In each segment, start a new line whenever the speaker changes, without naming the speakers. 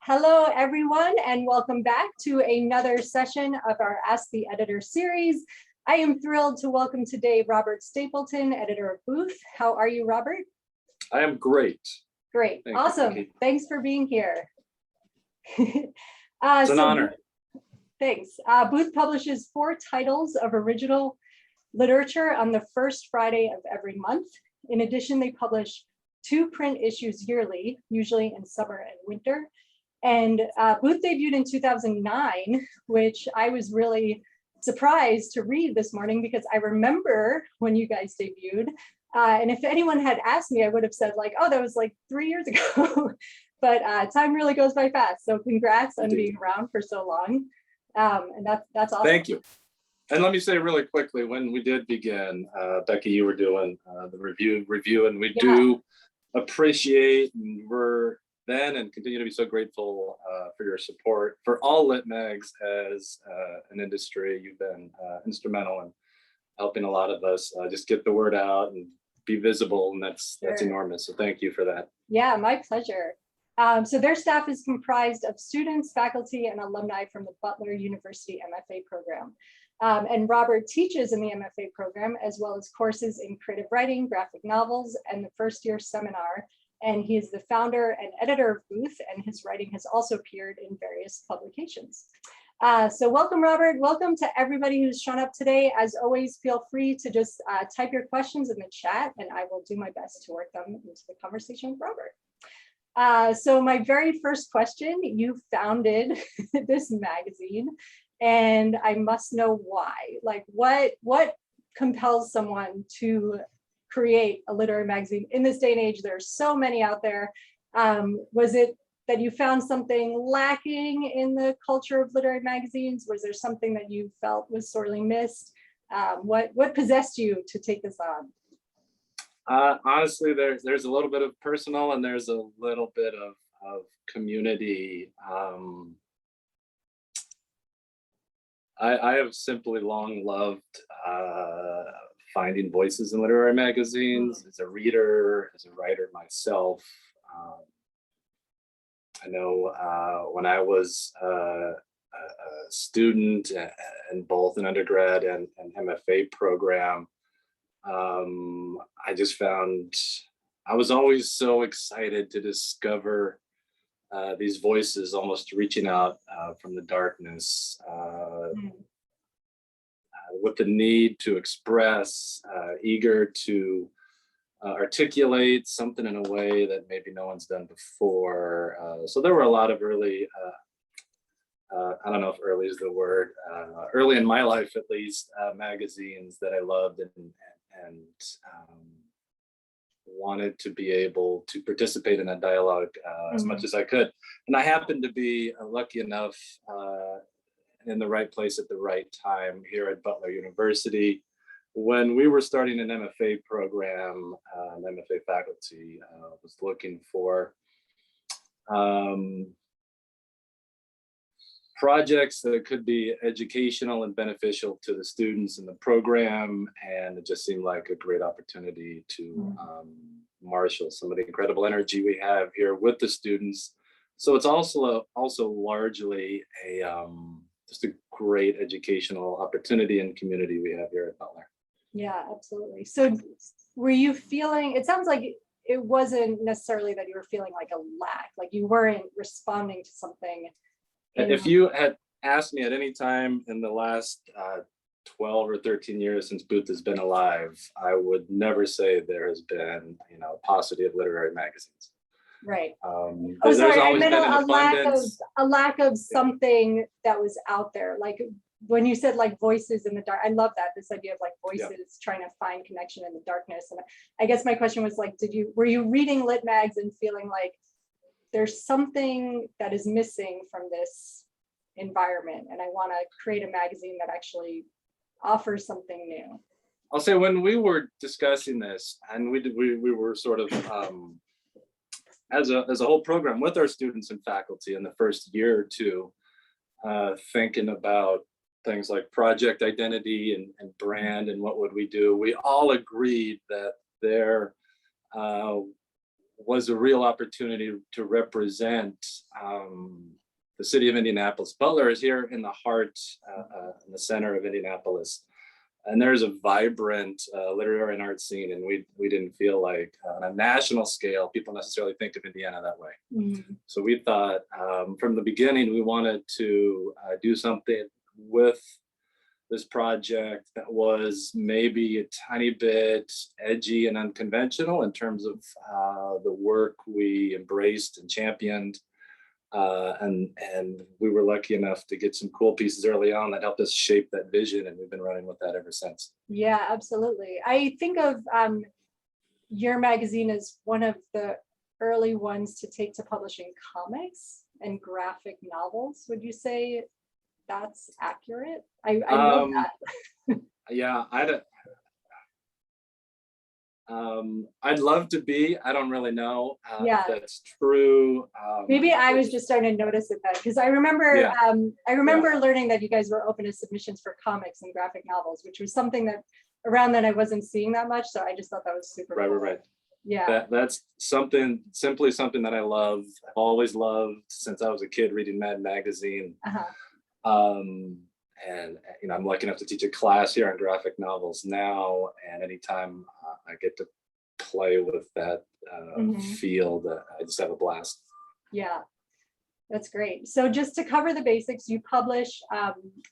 Hello, everyone, and welcome back to another session of our Ask the Editor series. I am thrilled to welcome today Robert Stapleton, editor of Booth. How are you, Robert?
I am great.
Great. Awesome. Thanks for being here.
It's an honor.
Thanks. Booth publishes 4 titles of original literature on the first Friday of every month. In addition, they publish 2 print issues yearly, usually in summer and winter. And Booth debuted in 2009, which I was really surprised to read this morning because I remember when you guys debuted. And if anyone had asked me, I would have said like, oh, that was like 3 years ago. But time really goes by fast. So congrats on being around for so long. And that's awesome.
Thank you. And let me say really quickly, when we did begin, Becky, you were doing the review, and we do appreciate, and we're then and continue to be so grateful for your support for all lit mags as an industry. You've been instrumental in helping a lot of us just get the word out and be visible, and that's enormous. So thank you for that.
Yeah, my pleasure. So their staff is comprised of students, faculty, and alumni from the Butler University MFA program. And Robert teaches in the MFA program, as well as courses in creative writing, graphic novels, and the first year seminar. And he is the founder and editor of Booth, and his writing has also appeared in various publications. So welcome, Robert. Welcome to everybody who's shown up today. As always, feel free to just type your questions in the chat, and I will do my best to work them into the conversation with Robert. So my very first question, you founded this magazine, and I must know why. Like what compels someone to create a literary magazine in this day and age? There's so many out there. Was it that you found something lacking in the culture of literary magazines? Was there something that you felt was sorely missed? What possessed you to take this on?
Honestly, there's a little bit of personal and there's a little bit of community. I have simply long loved finding voices in literary magazines as a reader, as a writer myself. I know when I was a student in both an undergrad and an MFA program, I just found I was always so excited to discover these voices almost reaching out from the darkness. With the need to express, eager to articulate something in a way that maybe no one's done before. So there were a lot of early, I don't know if early is the word, early in my life at least, magazines that I loved and wanted to be able to participate in that dialogue as much as I could. And I happened to be lucky enough in the right place at the right time here at Butler University. When we were starting an MFA program, an MFA faculty was looking for projects that could be educational and beneficial to the students in the program, and it just seemed like a great opportunity to marshal some of the incredible energy we have here with the students. So it's also largely just a great educational opportunity and community we have here at Butler.
Yeah, absolutely. So were you feeling, it sounds like it wasn't necessarily that you were feeling like a lack, like you weren't responding to something.
If you had asked me at any time in the last 12 or 13 years since Booth has been alive, I would never say there has been, a paucity of literary magazines.
Right.
Oh,
sorry, I meant a lack of something that was out there. Like when you said like voices in the dark, I love that, this idea of like voices trying to find connection in the darkness. And I guess my question was like, were you reading lit mags and feeling like there's something that is missing from this environment, and I want to create a magazine that actually offers something new?
I'll say when we were discussing this, and we were sort of as a whole program with our students and faculty in the first year or two, thinking about things like project identity and brand and what would we do, we all agreed that there was a real opportunity to represent the city of Indianapolis. Butler is here in the heart, in the center of Indianapolis. And there's a vibrant literary and art scene, and we didn't feel like on a national scale, people necessarily think of Indiana that way.
Mm-hmm.
So we thought from the beginning, we wanted to do something with this project that was maybe a tiny bit edgy and unconventional in terms of the work we embraced and championed. And we were lucky enough to get some cool pieces early on that helped us shape that vision, and we've been running with that ever since.
Yeah, absolutely. I think of your magazine as one of the early ones to take to publishing comics and graphic novels. Would you say that's accurate? I know that.
Yeah, I'd love to be. I don't really know
Yeah.
if that's true.
Maybe I was just starting to notice it then, because I remember learning that you guys were open to submissions for comics and graphic novels, which was something that around then I wasn't seeing that much. So I just thought that was super cool.
Right.
Yeah.
That's simply something that I love. I've always loved since I was a kid reading Mad Magazine. And I'm lucky enough to teach a class here on graphic novels now, and anytime I get to play with that field, I just have a blast.
Yeah, that's great. So just to cover the basics, you publish,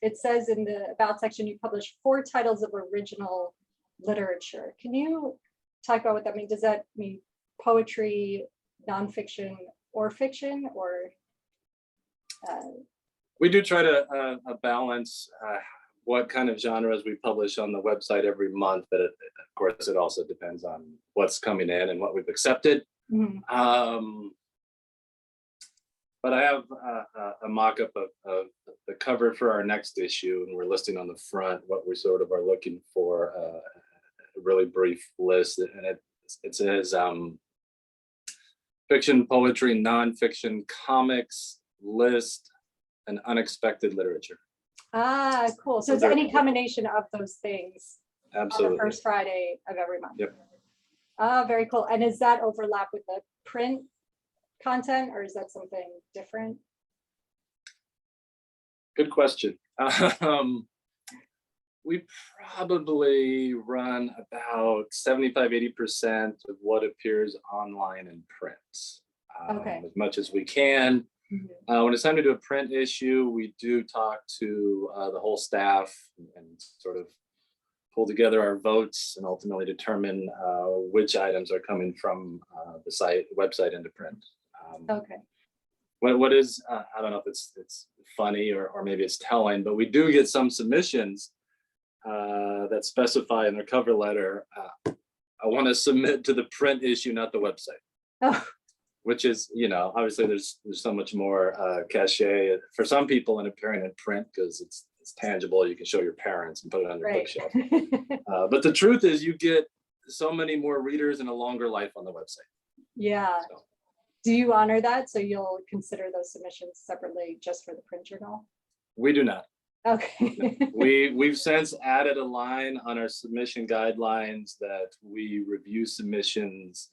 it says in the About section, you publish 4 titles of original literature. Can you talk about what that means? Does that mean poetry, nonfiction, or fiction, or?
We do try to balance what kind of genres we publish on the website every month, but of course it also depends on what's coming in and what we've accepted.
Mm-hmm.
But I have a mock-up of the cover for our next issue, and we're listing on the front what we sort of are looking for, a really brief list, and it says fiction, poetry, nonfiction, comics, list, and unexpected literature.
Ah, cool. So it's any combination of those things.
Absolutely.
On the first Friday of every month.
Yep.
Ah, very cool. And does that overlap with the print content, or is that something different?
Good question. We probably run about 75-80% of what appears online in print. As much as we can.
Mm-hmm.
When it's time to do a print issue, we do talk to the whole staff and sort of pull together our votes and ultimately determine which items are coming from the website into print. What is, I don't know if it's funny or maybe it's telling, but we do get some submissions that specify in their cover letter, I want to submit to the print issue, not the website.
Oh.
Which is, obviously there's so much more cachet for some people in appearing in print because it's tangible. You can show your parents and put it on your bookshelf. But the truth is you get so many more readers and a longer life on the website.
Yeah. So. Do you honor that? So you'll consider those submissions separately just for the print journal? We
do not.
Okay.
We've since added a line on our submission guidelines that we review submissions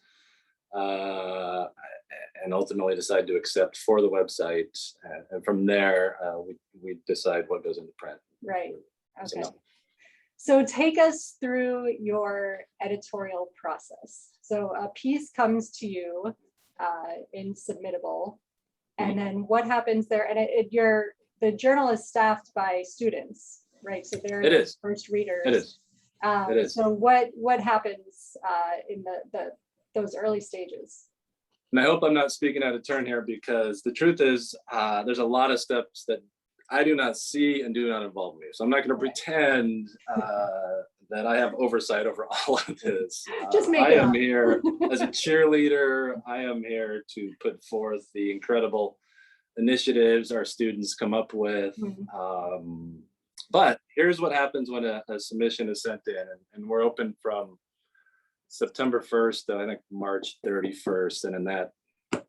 and ultimately decide to accept for the website, and from there we decide what goes into print.
Right. Okay. So take us through your editorial process. So a piece comes to you in Submittable, and then what happens there? And the journal is staffed by students, right? So they're the first readers.
It is.
So what happens in those early stages?
And I hope I'm not speaking out of turn here, because the truth is there's a lot of steps that I do not see and do not involve me. So I'm not going to pretend that I have oversight over all of this. I am here as a cheerleader. I am here to put forth the incredible initiatives our students come up with. But here's what happens when a submission is sent in, and we're open from September 1st to I think March 31st, and in that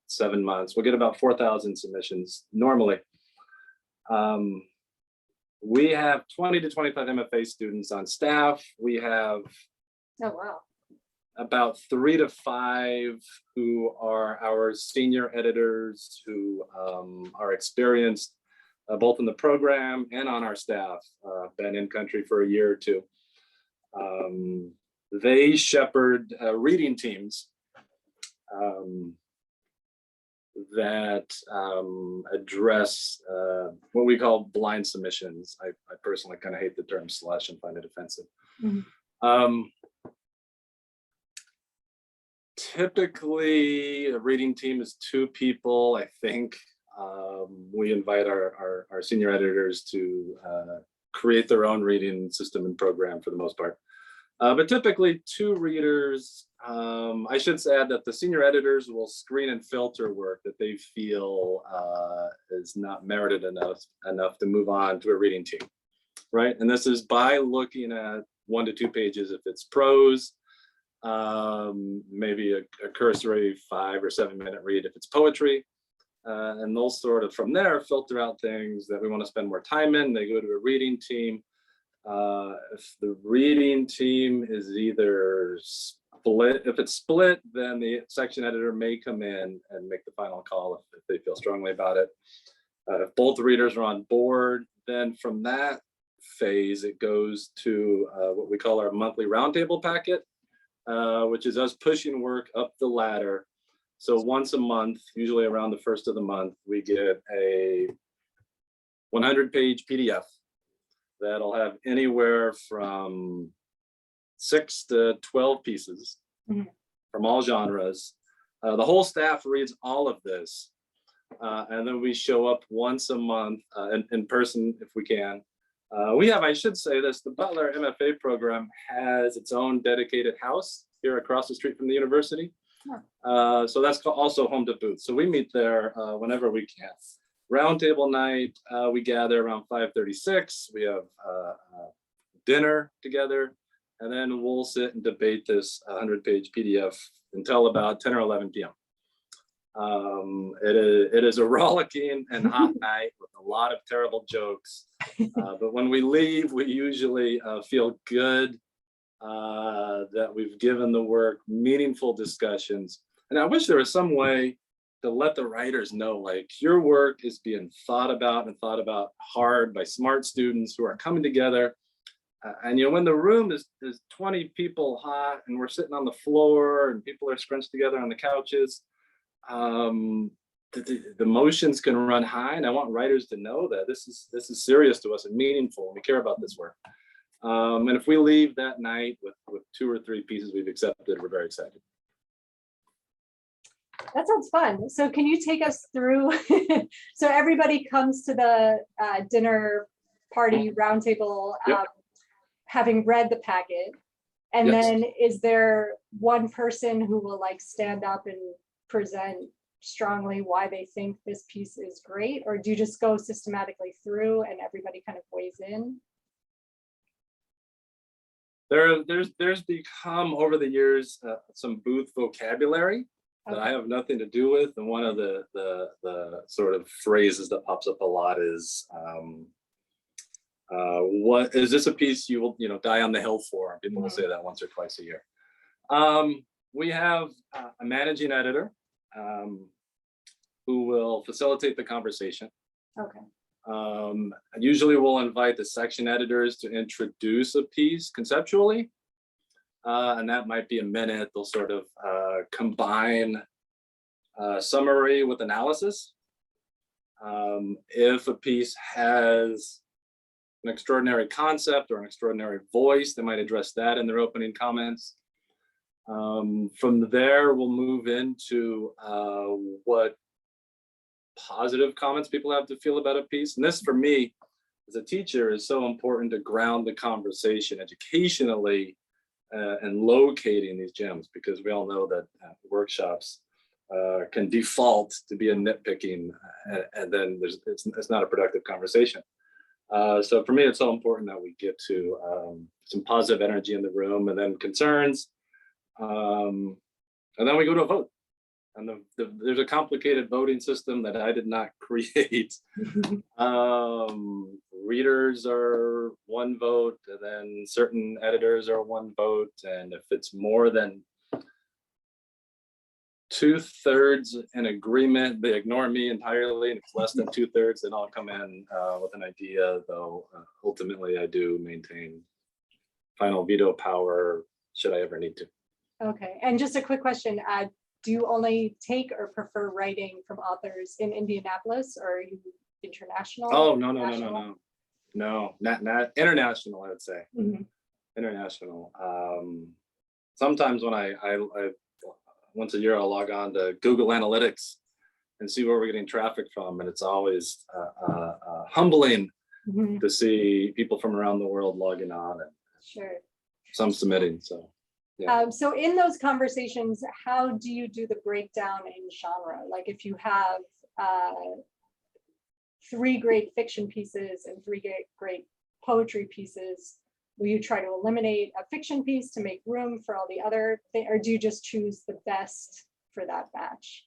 7 months we'll get about 4,000 submissions normally. We have 20 to 25 MFA students on staff. We have about 3 to 5 who are our senior editors who are experienced both in the program and on our staff, been in country for a year or two. They shepherd reading teams that address what we call blind submissions. I personally kind of hate the term slush and find it offensive. Typically, a reading team is 2 people, I think. We invite our senior editors to create their own reading system and program for the most part. But typically 2 readers. I should add that the senior editors will screen and filter work that they feel is not merited enough to move on to a reading team, right? And this is by looking at 1 to 2 pages if it's prose, maybe a cursory 5 or 7 minute read if it's poetry. And they'll sort of from there filter out things that we want to spend more time in. They go to a reading team. If the reading team is either split, if it's split, then the section editor may come in and make the final call if they feel strongly about it. If both readers are on board, then from that phase, it goes to what we call our monthly roundtable packet, which is us pushing work up the ladder. So once a month, usually around the first of the month, we get a 100-page PDF that'll have anywhere from 6 to 12 pieces from all genres. The whole staff reads all of this. And then we show up once a month in person if we can. We have, I should say this, the Butler MFA program has its own dedicated house here across the street from the university. So that's also home to booth. So we meet there whenever we can. Roundtable night, we gather around 5:36. We have dinner together, and then we'll sit and debate this 100-page PDF until about 10 or 11 p.m. It is a rollicking and hot night with a lot of terrible jokes. But when we leave, we usually feel good that we've given the work meaningful discussions. And I wish there was some way to let the writers know, like, your work is being thought about and thought about hard by smart students who are coming together. And you know, when the room is 20 people hot and we're sitting on the floor and people are scrunched together on the couches, the emotions can run high. And I want writers to know that this is serious to us and meaningful, and we care about this work. And if we leave that night with 2 or 3 pieces we've accepted, we're very excited.
That sounds fun. So can you take us through, so everybody comes to the dinner party roundtable having read the packet, and
Yes.
then is there one person who will like stand up and present strongly why they think this piece is great, or do you just go systematically through and everybody kind of weighs in?
There's become over the years some booth vocabulary that I have nothing to do with, and one of the sort of phrases that pops up a lot is, "What is this a piece you will die on the hill for?" People will say that once or twice a year. We have a managing editor who will facilitate the conversation.
Okay.
Usually we'll invite the section editors to introduce a piece conceptually, and that might be a minute. They'll sort of combine summary with analysis. If a piece has an extraordinary concept or an extraordinary voice, they might address that in their opening comments. From there, we'll move into what positive comments people have to feel about a piece. And this, for me, as a teacher, is so important to ground the conversation educationally and locating these gems, because we all know that workshops can default to be a nitpicking, and then it's not a productive conversation. So for me, it's so important that we get to some positive energy in the room, and then concerns, and then we go to a vote. And there's a complicated voting system that I did not create. Readers are 1 vote, and then certain editors are 1 vote. And if it's more than 2/3 in agreement. They ignore me entirely, and it's less than 2/3, then I'll come in with an idea, though ultimately I do maintain final veto power should I ever need to.
Okay, and just a quick question, do you only take or prefer writing from authors in Indianapolis, or are you international?
Oh, no, not international, I would say.
Mhm.
International. Sometimes when I once a year I'll log on to Google Analytics and see where we're getting traffic from, and it's always humbling
Mhm.
to see people from around the world logging on and
Sure.
some submitting. So yeah.
So in those conversations, how do you do the breakdown in genre? Like if you have 3 great fiction pieces and 3 great poetry pieces, will you try to eliminate a fiction piece to make room for all the other things, or do you just choose the best for that batch?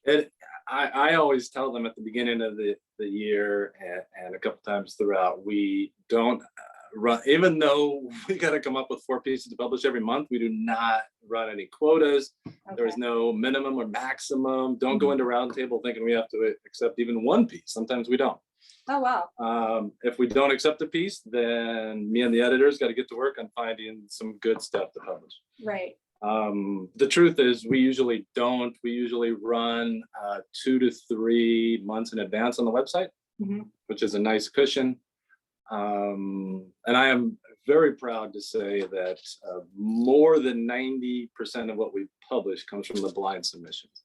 I always tell them at the beginning of the year and a couple times throughout, we don't run, even though we got to come up with 4 pieces to publish every month, we do not run any quotas.
Okay.
There's no minimum or maximum. Don't go into roundtable thinking we have to accept even 1 piece. Sometimes we don't.
Oh, wow.
If we don't accept a piece, then me and the editors got to get to work on finding some good stuff to publish.
Right.
The truth is we usually don't. We usually run 2 to 3 months in advance on the website, which is a nice cushion. And I am very proud to say that more than 90% of what we publish comes from the blind submissions.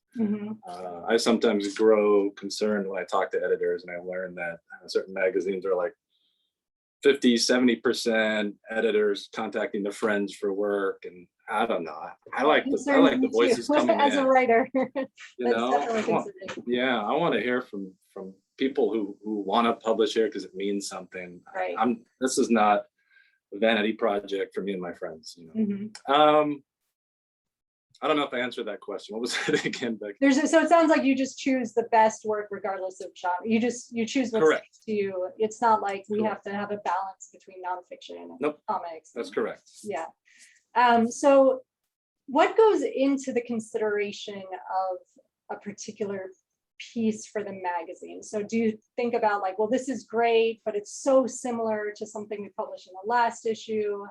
I sometimes grow concerned when I talk to editors, and I learn that certain magazines are like 50-70% editors contacting their friends for work, and I don't know. I like the voices coming
as a
in.
writer.
You know, I want to hear from people who want to publish here because it means something.
Right.
This is not a vanity project for me and my friends. You know. I don't know if I answered that question. What was it again, Becky?
So it sounds like you just choose the best work regardless of genre. You choose what's
Correct.
to you. It's not like we
Correct.
have to have a balance between nonfiction and
Nope.
comics.
That's correct.
Yeah. So what goes into the consideration of a particular piece for the magazine? So do you think about like, well, this is great, but it's so similar to something we published in the last issue,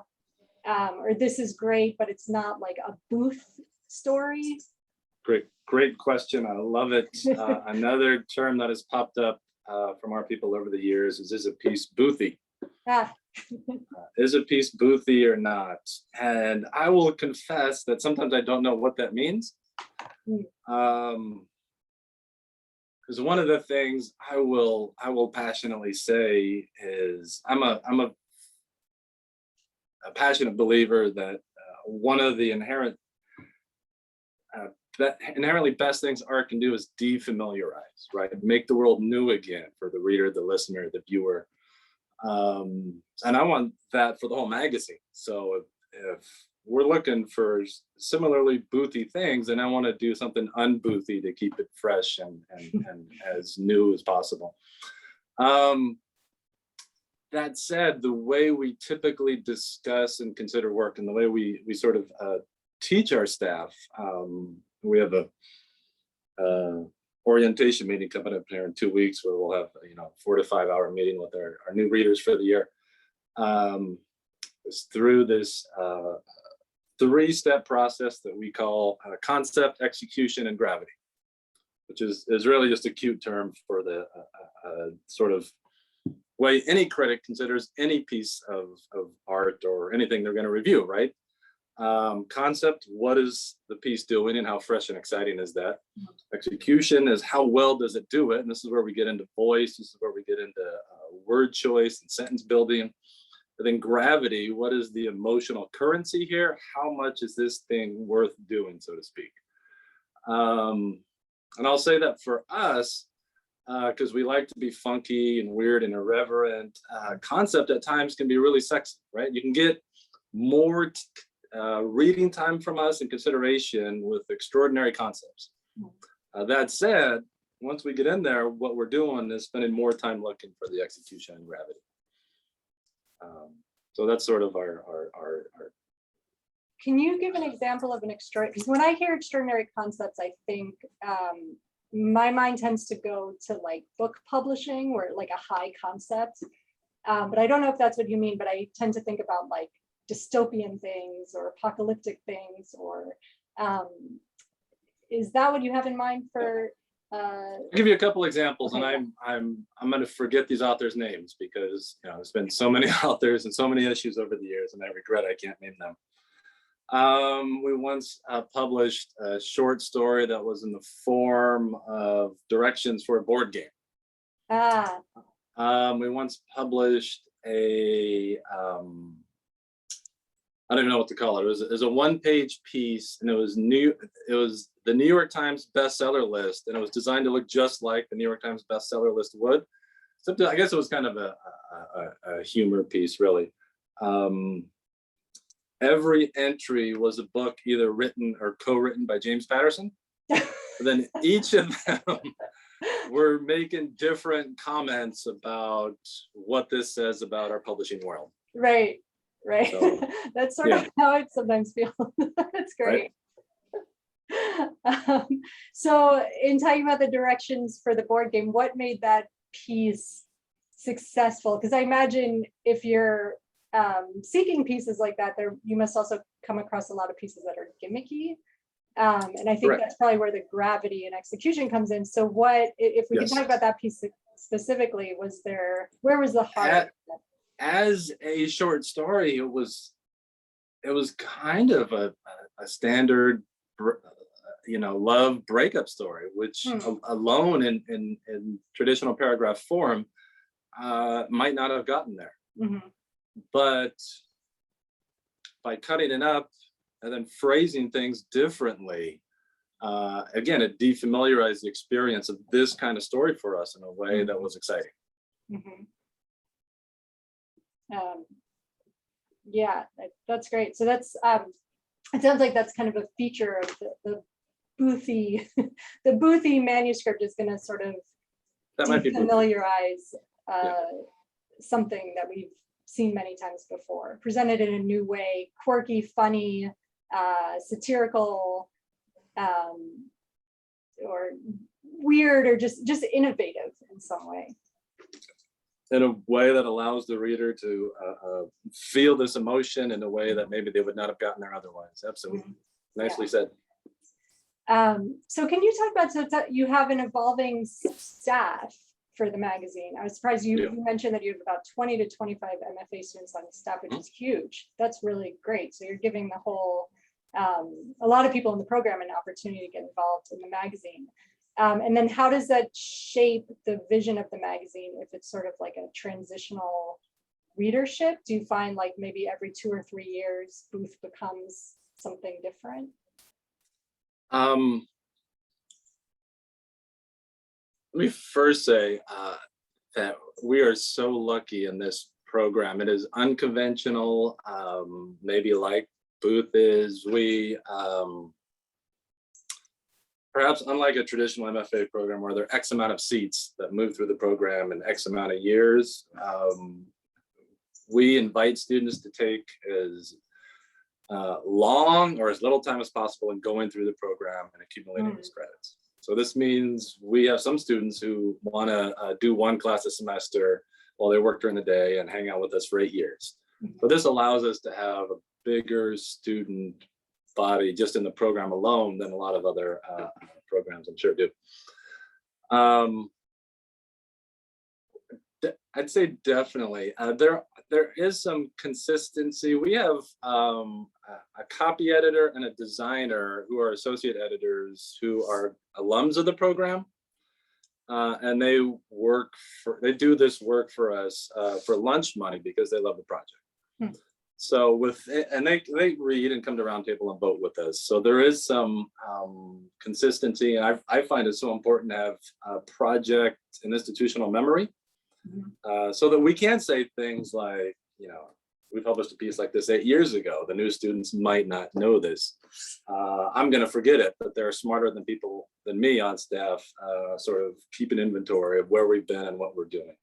or this is great, but it's not like a booth story?
Great question. I love it. Another term that has popped up from our people over the years is a piece boothy? Is a piece boothy or not? And I will confess that sometimes I don't know what that means. Because one of the things I will passionately say is I'm a passionate believer that one of the inherently best things art can do is defamiliarize, right? Make the world new again for the reader, the listener, the viewer. And I want that for the whole magazine. So if we're looking for similarly boothy things, then I want to do something unboothy to keep it fresh and as new as possible. That said, the way we typically discuss and consider work and the way we sort of teach our staff, we have a orientation meeting coming up here in 2 weeks where we'll have 4 to 5 hour meeting with our new readers for the year. It's through this 3-step process that we call concept, execution, and gravity, which is really just a cute term for the sort of way any critic considers any piece of art or anything they're going to review, right? Concept, what is the piece doing and how fresh and exciting is that? Execution is how well does it do it? And this is where we get into voice. This is where we get into word choice and sentence building. And then gravity, what is the emotional currency here? How much is this thing worth doing, so to speak? And I'll say that for us, because we like to be funky and weird and irreverent, concept at times can be really sexy, right? You can get more reading time from us in consideration with extraordinary concepts. That said, once we get in there, what we're doing is spending more time looking for the execution and gravity. So that's sort of our
can you give an example of an extraordinary, because when I hear extraordinary concepts, I think my mind tends to go to like book publishing or like a high concept. But I don't know if that's what you mean, but I tend to think about like dystopian things or apocalyptic things, or is that what you have in mind for?
I'll give you a couple examples, okay. And I'm going to forget these authors' names because there's been so many authors and so many issues over the years, and I regret I can't name them. We once published a short story that was in the form of directions for a board game. We once published a I don't even know what to call it. It was a one-page piece, and it was the New York Times bestseller list, and it was designed to look just like the New York Times bestseller list would. Something, I guess it was kind of a humor piece, really. Every entry was a book either written or co-written by James Patterson. But then each of them were making different comments about what this says about our publishing world.
Right. So, that's sort of how I sometimes feel. That's great. Right? So in talking about the directions for the board game, what made that piece successful? Because I imagine if you're seeking pieces like that, you must also come across a lot of pieces that are gimmicky. And I think that's probably where the gravity and execution comes in. So what, if we can talk about that piece specifically, where was the heart?
As a short story, it was kind of a standard, love breakup story, which alone in traditional paragraph form might not have gotten there. Mm-hmm. But by cutting it up and then phrasing things differently, again, it defamiliarized the experience of this kind of story for us in a way that was exciting. Mm-hmm.
That's great. So that's it sounds like that's kind of a feature of the Boothie the Boothie manuscript is going to sort of defamiliarize something that we've seen many times before, presented in a new way, quirky, funny, satirical, or weird, or just innovative in some way.
In a way that allows the reader to feel this emotion in a way that maybe they would not have gotten there otherwise. Absolutely. Nicely said.
So can you talk about, so you have an evolving staff for the magazine. I was surprised you mentioned that you have about 20 to 25 MFA students on the staff, which is huge. That's really great. So you're giving the whole, a lot of people in the program an opportunity to get involved in the magazine. And then how does that shape the vision of the magazine if it's sort of like a transitional readership? Do you find like maybe every 2 or 3 years Booth becomes something different?
Let me first say that we are so lucky in this program. It is unconventional, maybe like Booth is. We perhaps unlike a traditional MFA program where there are X amount of seats that move through the program in X amount of years, we invite students to take as long or as little time as possible in going through the program and accumulating those credits. So this means we have some students who want to do one class a semester while they work during the day and hang out with us for 8 years. So this allows us to have a bigger student body just in the program alone than a lot of other programs, I'm sure, do. I'd say definitely. There is some consistency. We have a copy editor and a designer who are associate editors who are alums of the program, and they do this work for us for lunch money because they love the project. So they read and come to Roundtable and vote with us. So there is some consistency, and I find it so important to have a project and institutional memory. So that we can say things like, we published a piece like this 8 years ago. The new students might not know this. I'm going to forget it, but they're smarter than people than me on staff, sort of keep an inventory of where we've been and what we're doing.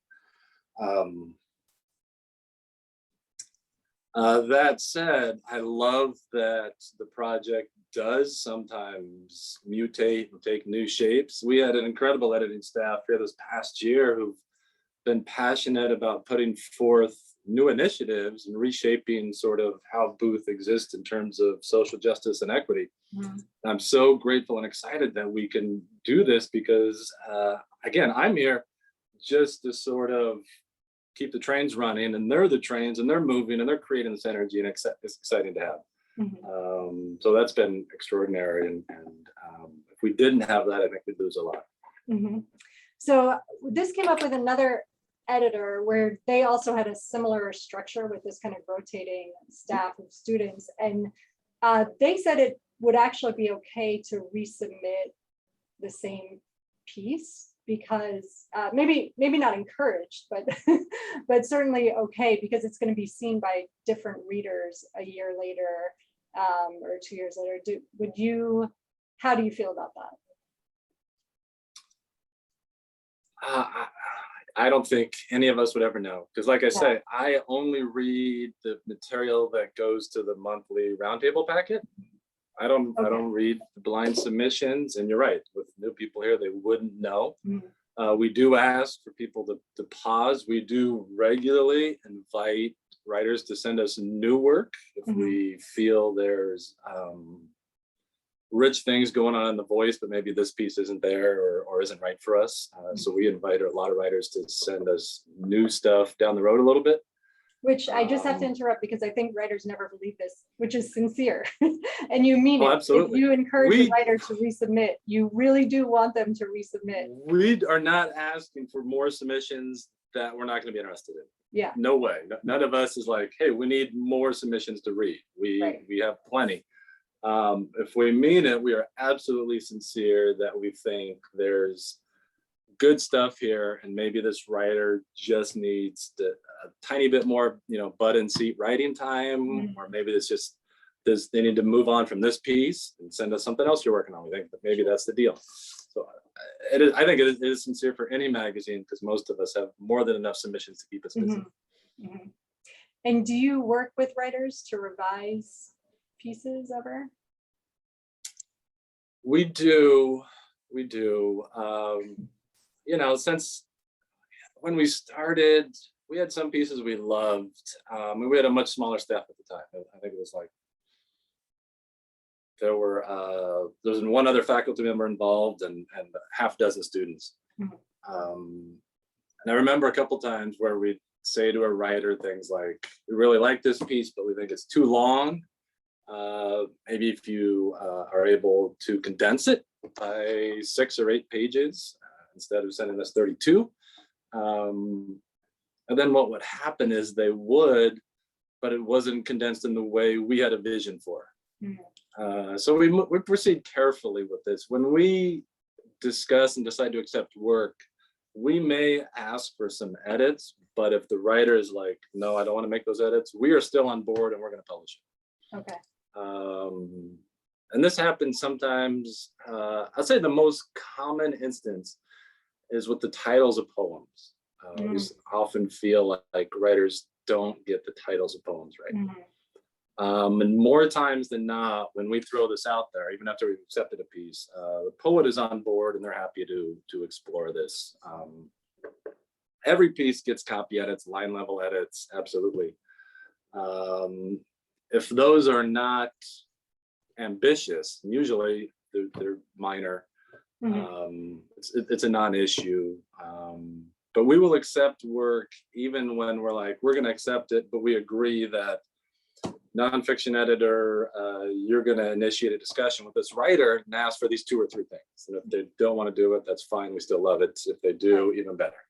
That said, I love that the project does sometimes mutate and take new shapes. We had an incredible editing staff here this past year who've been passionate about putting forth new initiatives and reshaping sort of how Booth exists in terms of social justice and equity.
Mhm.
I'm so grateful and excited that we can do this because, again, I'm here just to sort of keep the trains running, and they're the trains and they're moving and they're creating this energy, and it's exciting to have.
Mhm.
So that's been extraordinary. And if we didn't have that, I think we'd lose a lot.
Mhm. So this came up with another editor where they also had a similar structure with this kind of rotating staff of students. And they said it would actually be okay to resubmit the same piece because maybe not encouraged, but but certainly okay because it's going to be seen by different readers a year later or 2 years later. How do you feel about that?
I don't think any of us would ever know because, like I
Yeah.
say, I only read the material that goes to the monthly roundtable packet. I don't read the blind submissions, and you're right. With new people here, they wouldn't know.
Mhm.
We do ask for people to pause. We do regularly invite writers to send us new work if
Mhm.
we feel there's rich things going on in the voice, but maybe this piece isn't there or isn't right for us. So we invite a lot of writers to send us new stuff down the road a little bit.
Which I just have to interrupt because I think writers never believe this, which is sincere. And you mean
Oh,
it.
absolutely.
If you encourage a
We-
writer to resubmit, you really do want them to resubmit.
We are not asking for more submissions that we're not going to be interested in.
Yeah,
No way. None of us is like, hey, we need more submissions to read.
Right.
We have plenty. If we mean it, we are absolutely sincere that we think there's good stuff here, and maybe this writer just needs a tiny bit more, butt and seat writing time,
Mhm.
or maybe they need to move on from this piece and send us something else you're working on. We think that maybe that's the deal. So I think it is sincere for any magazine because most of us have more than enough submissions to keep us busy.
Mhm. Mhm. And do you work with writers to revise pieces ever?
We do. Since when we started, we had some pieces we loved. We had a much smaller staff at the time. I think it was like there was one other faculty member involved and a half dozen students.
Mhm.
And I remember a couple times where we'd say to a writer things like, "We really like this piece, but we think it's too long. Maybe if you are able to condense it by 6 or 8 pages instead of sending us 32." And then what would happen is they would, but it wasn't condensed in the way we had a vision for.
Mhm.
So we proceed carefully with this. When we discuss and decide to accept work, we may ask for some edits, but if the writer is like, no, I don't want to make those edits, we are still on board and we're going to publish it.
Okay.
And this happens sometimes. I'd say the most common instance is with the titles of poems. We often feel like writers don't get the titles of poems right.
Mhm.
And more times than not, when we throw this out there, even after we've accepted a piece, the poet is on board and they're happy to explore this. Every piece gets copy edits, line level edits, absolutely. If those are not ambitious, usually they're minor.
Mhm.
It's a non-issue. But we will accept work even when we're like, we're going to accept it, but we agree that nonfiction editor, you're going to initiate a discussion with this writer and ask for these 2 or 3 things. And if they don't want to do it, that's fine. We still love it. If they do, even better.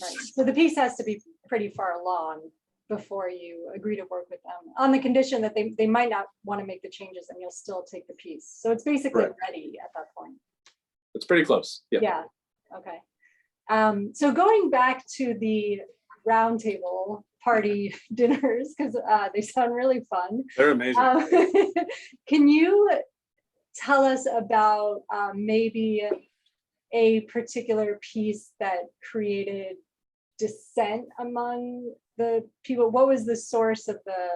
Right. So the piece has to be pretty far along before you agree to work with them on the condition that they might not want to make the changes and you'll still take the piece. So it's basically
Correct.
ready at that point.
It's pretty close. Yeah.
Yeah. Okay. So going back to the roundtable party dinners, because they sound really fun.
They're amazing.
Can you tell us about maybe a particular piece that created dissent among the people? What was the source of the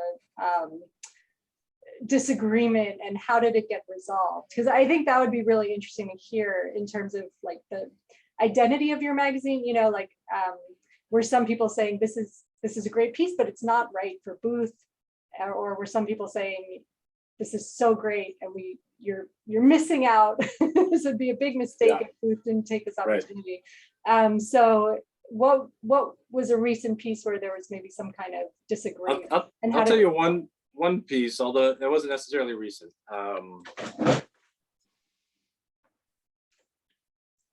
disagreement, and how did it get resolved? Because I think that would be really interesting to hear in terms of like the identity of your magazine, you know, like were some people saying this is a great piece, but it's not right for Booth, or were some people saying this is so great and you're missing out? This would be a big mistake if Booth didn't take this opportunity. So what was a recent piece where there was maybe some kind of disagreement?
I'll tell you one piece, although it wasn't necessarily recent.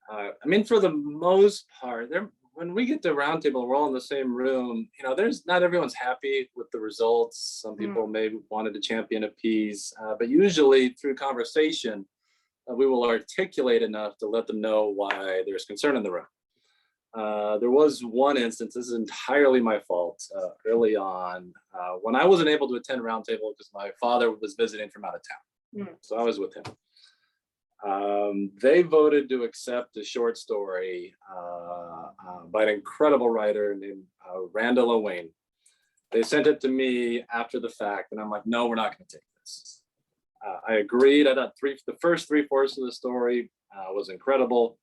I mean, for the most part, when we get to roundtable, we're all in the same room. You know, not everyone's happy with the results. Some people may wanted to champion a piece, but usually through conversation, we will articulate enough to let them know why there's concern in the room. There was one instance, this is entirely my fault, early on, when I wasn't able to attend roundtable because my father was visiting from out of town. So I was with him. They voted to accept a short story by an incredible writer named Randall Owain. They sent it to me after the fact, and I'm like, no, we're not going to take this. I agreed. I thought the first 3/4 of the story was incredible.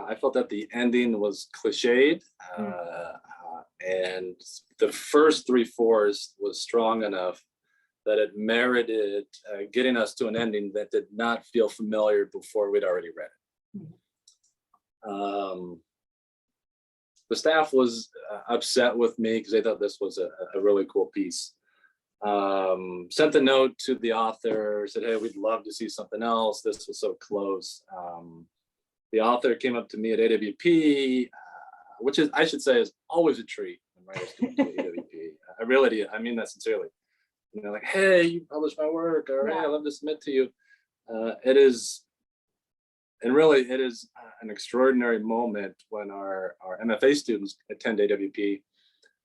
I felt that the ending was cliched, and the first 3/4 was strong enough that it merited getting us to an ending that did not feel familiar before we'd already read it. The staff was upset with me because they thought this was a really cool piece. Sent a note to the author, said, hey, we'd love to see something else. This was so close. The author came up to me at AWP, which is, I should say, is always a treat when writers come to AWP. I mean that sincerely. You know, like, hey, you published my work, or hey, I'd love to submit to you. It is an extraordinary moment when our MFA students attend AWP.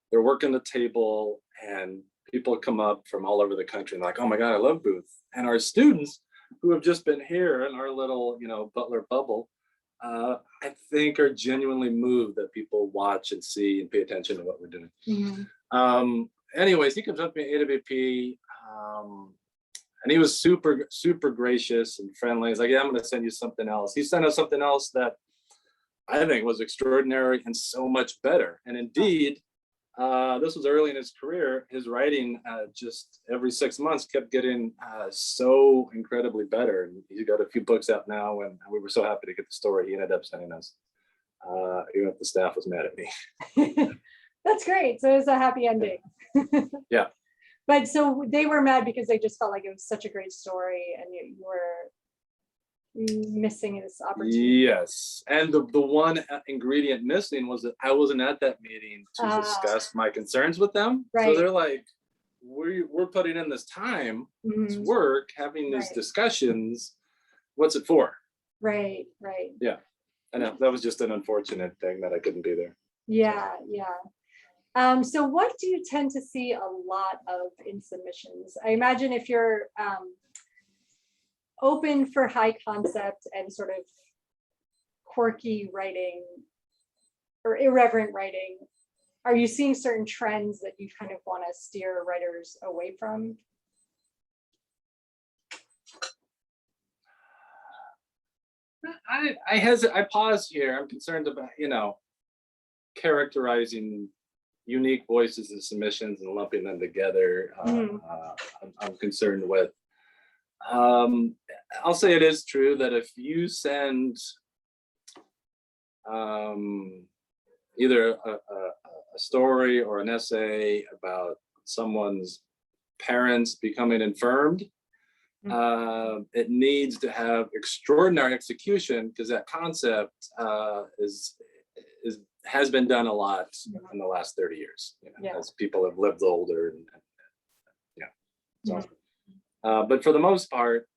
They're working the table and people come up from all over the country and like, oh my God, I love Booth. And our students who have just been here in our little, Butler bubble, I think are genuinely moved that people watch and see and pay attention to what we're doing. Anyways, he comes up to me at AWP, and he was super, super gracious and friendly. He's like, yeah, I'm going to send you something else. He sent us something else that I think was extraordinary and so much better. And indeed, this was early in his career. His writing just every 6 months kept getting so incredibly better. And he's got a few books out now, and we were so happy to get the story he ended up sending us, even if the staff was mad at me.
That's great. So it was a happy ending.
Yeah.
But so they were mad because they just felt like it was such a great story and you were missing this opportunity. Yes.
And the one ingredient missing was that I wasn't at that meeting to discuss my concerns with them. Right. So they're like, we're putting in this time, this work, having these discussions. What's it for? Right. Yeah. And that was just an unfortunate thing that I couldn't be there.
Yeah. So what do you tend to see a lot of in submissions? I imagine if you're open for high concept and sort of quirky writing or irreverent writing, are you seeing certain trends that you kind of want to steer writers away from?
I pause here. I'm concerned about, characterizing unique voices and submissions and lumping them together. I'm concerned with. I'll say it is true that if you send either a story or an essay about someone's parents becoming infirmed, it needs to have extraordinary execution because that concept has been done a lot in the last 30 years, as people have lived older. But for the most part,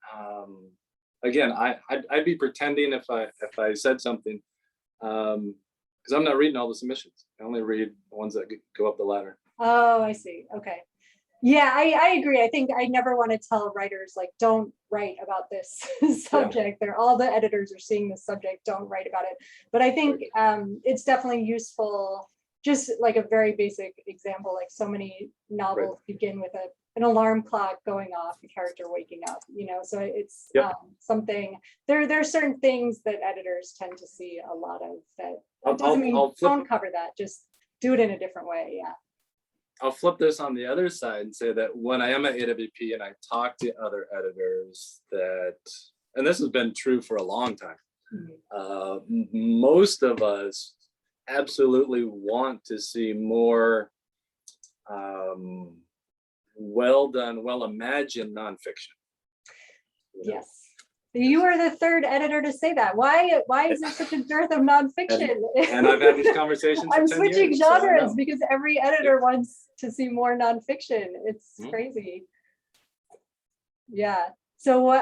again, I'd be pretending if I said something, because I'm not reading all the submissions. I only read the ones that go up the ladder.
Oh, I see. Okay. Yeah, I agree. I think I never want to tell writers like, don't write about this subject. They're all the editors are seeing this subject, don't write about it. But I think it's definitely useful just like a very basic example, like so many novels begin with an alarm clock going off, the character waking up, so it's something, there are certain things that editors tend to see a lot of that doesn't mean don't cover that, just do it in a different way. Yeah.
I'll flip this on the other side and say that when I am at AWP and I talk to other editors and this has been true for a long time, most of us absolutely want to see more well done, well imagined nonfiction.
Yes. You are the third editor to say that. Why is there such a dearth of nonfiction?
And I've had these conversations.
I'm switching genres because every editor wants to see more nonfiction. It's crazy. Yeah. So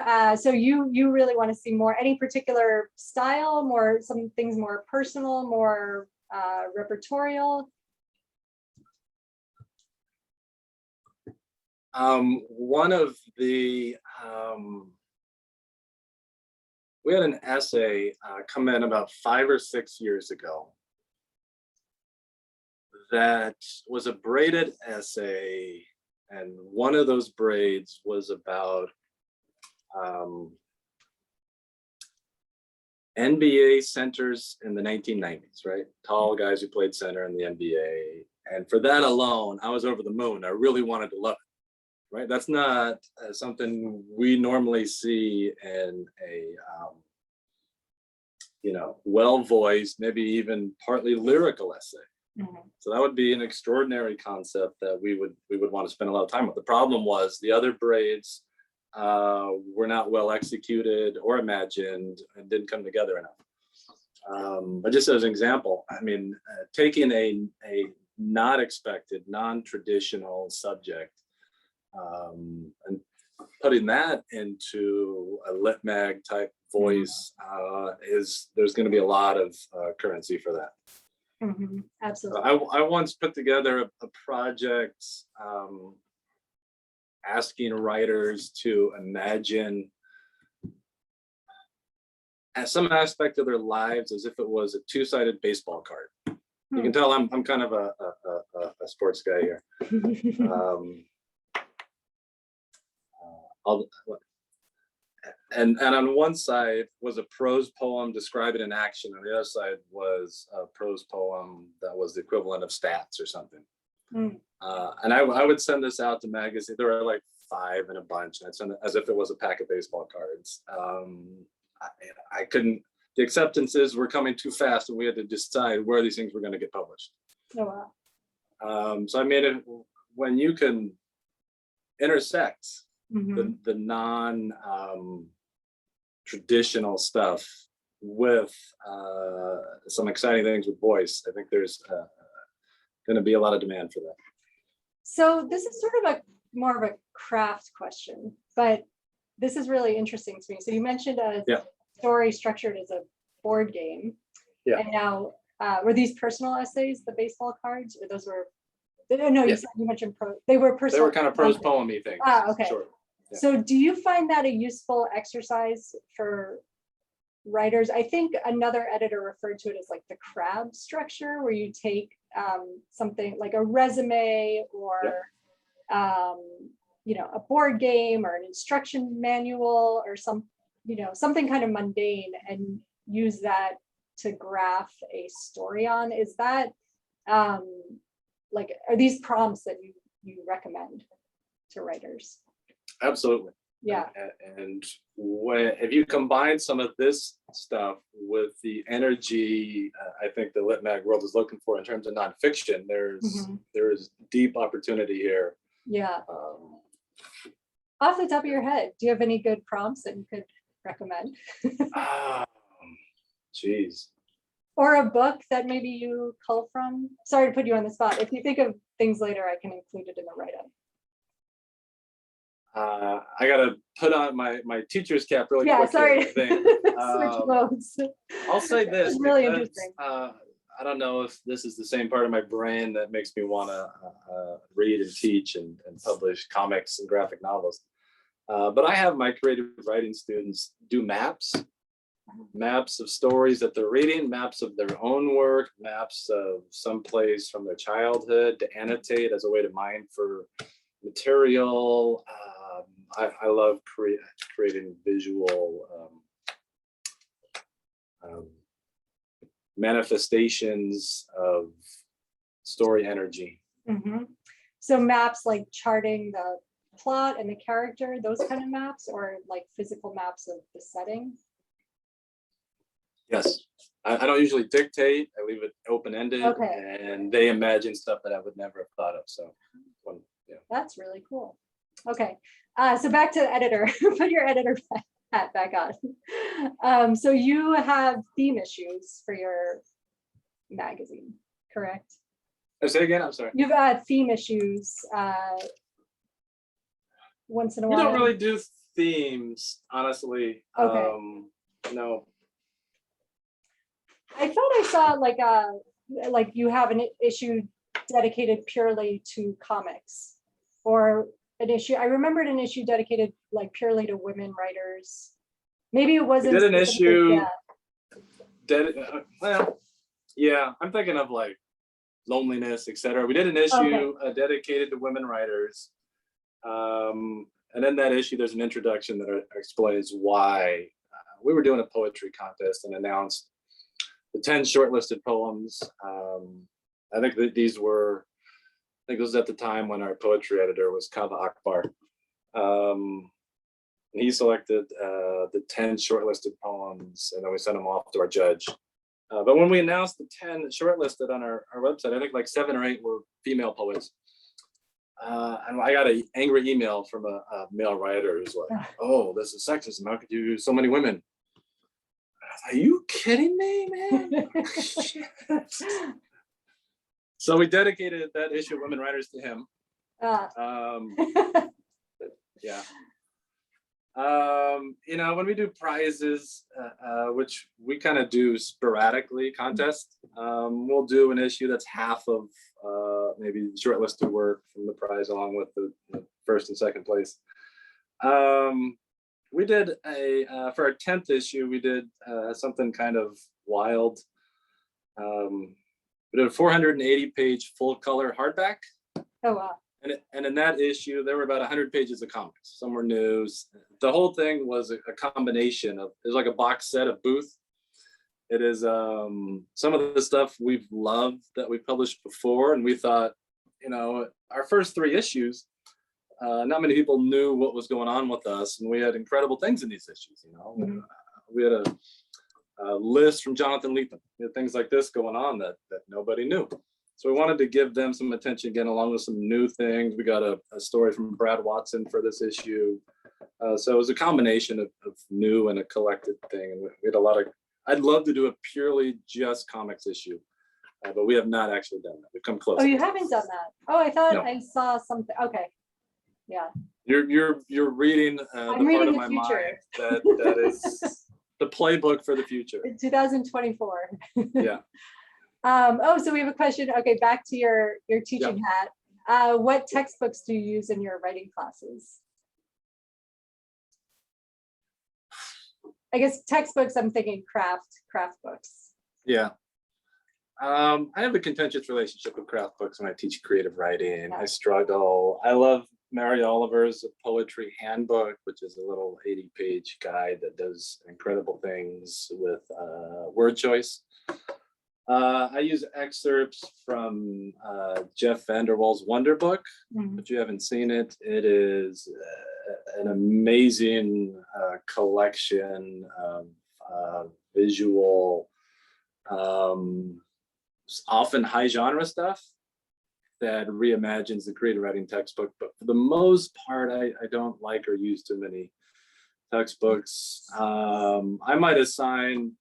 you really want to see more, any particular style, more, some things more personal, more repertorial?
One of the we had an essay come in about 5 or 6 years ago that was a braided essay, and one of those braids was about NBA centers in the 1990s, right? Tall guys who played center in the NBA. And for that alone, I was over the moon. I really wanted to love it, right? That's not something we normally see in a, well-voiced, maybe even partly lyrical essay. So that would be an extraordinary concept that we would want to spend a lot of time with. The problem was the other braids were not well executed or imagined and didn't come together enough. But just as an example, I mean, taking a not expected, non-traditional subject and putting that into a lit mag type voice there's going to be a lot of currency for that.
Absolutely.
I once put together a project asking writers to imagine some aspect of their lives as if it was a two-sided baseball card. You can tell I'm kind of a sports guy here. And on one side was a prose poem describing an action. On the other side was a prose poem that was the equivalent of stats or something. And I would send this out to magazines. There were like 5 in a bunch. I'd send it as if it was a pack of baseball cards. I couldn't, the acceptances were coming too fast and we had to decide where these things were going to get published.
Oh, wow.
So I made it, when you can intersect the non traditional stuff with some exciting things with voice, I think there's going to be a lot of demand for that.
So this is sort of more of a craft question, but this is really interesting to me. So you mentioned a story structured as a board game. Yeah. And now, were these personal essays, the baseball cards, or those were? No, you mentioned they were personal.
They were kind of prose poem-y things.
Okay.
Sure. Yeah.
So do you find that a useful exercise for writers? I think another editor referred to it as like the crab structure, where you take something like a resume or a board game or an instruction manual or something kind of mundane, and use that to graph a story on. Is that are these prompts that you recommend to writers?
Absolutely.
Yeah.
And if you combine some of this stuff with the energy I think the lit mag world is looking for in terms of nonfiction, there's deep opportunity here.
Yeah. Off the top of your head, do you have any good prompts that you could recommend?
Geez.
Or a book that maybe you cull from? Sorry to put you on the spot. If you think of things later, I can include it in the write-up.
I gotta put on my teacher's cap really quick.
Sorry. Switch modes.
I'll say this.
It's really interesting.
I don't know if this is the same part of my brain that makes me want to read and teach and publish comics and graphic novels. But I have my creative writing students do maps maps of stories that they're reading, maps of their own work, maps of some place from their childhood to annotate as a way to mine for material. I love creating visual manifestations of story energy.
Mm-hmm. So maps like charting the plot and the character, those kind of maps, or like physical maps of the setting?
Yes. I don't usually dictate. I leave it open-ended,
Okay.
and they imagine stuff that I would never have thought of. So, yeah.
That's really cool. Okay. So back to the editor. Put your editor hat back on. So you have theme issues for your magazine, correct?
Say again, I'm sorry.
You've got theme issues once in a while.
We don't really do themes, honestly.
Okay.
No.
I thought I saw like you have an issue dedicated purely to comics, or an issue. I remembered an issue dedicated like purely to women writers. Maybe it wasn't.
We did an issue.
Yeah.
Well, yeah, I'm thinking of like loneliness, etc. We did an issue dedicated to women writers. And in that issue, there's an introduction that explains why we were doing a poetry contest and announced the 10 shortlisted poems. I think that this was at the time when our poetry editor was Kava Akbar. And he selected the 10 shortlisted poems, and then we sent them off to our judge. But when we announced the 10 shortlisted on our website, I think like 7 or 8 were female poets. And I got an angry email from a male writer who's like, "Oh, this is sexism. How could you use so many women?" Are you kidding me, man? So we dedicated that issue of women writers to him. Yeah. When we do prizes, which we kind of do sporadically, contests, we'll do an issue that's half of maybe shortlisted work from the prize, along with the first and second place. We did for our 10th issue, we did something kind of wild. We did a 480-page full color hardback.
Oh, wow.
And in that issue, there were about 100 pages of comics. Some were news. The whole thing was a combination of, it was like a box set of Booth. It is some of the stuff we've loved that we published before. And we thought, our first 3 issues, not many people knew what was going on with us. And we had incredible things in these issues, Mm-hmm. We had a list from Jonathan Lethem. We had things like this going on that nobody knew. So we wanted to give them some attention again, along with some new things. We got a story from Brad Watson for this issue. So it was a combination of new and a collected thing. And we had a lot of, I'd love to do a purely just comics issue, but we have not actually done that. We've come close.
Oh, you haven't done that? Oh, I thought I saw something. Okay. Yeah.
You're reading the part of my mind that is the playbook for the future.
2024.
Yeah.
So we have a question. Okay, back to your teaching hat. What textbooks do you use in your writing classes? I guess textbooks, I'm thinking craft books.
Yeah. I have a contentious relationship with craft books when I teach creative writing. I struggle. I love Mary Oliver's Poetry Handbook, which is a little 80-page guide that does incredible things with word choice. I use excerpts from Jeff Vanderwall's Wonder Book, but you haven't seen it. It is an amazing collection of visual, often high genre stuff that reimagines the creative writing textbook. But for the most part, I don't like or use too many textbooks. I might assign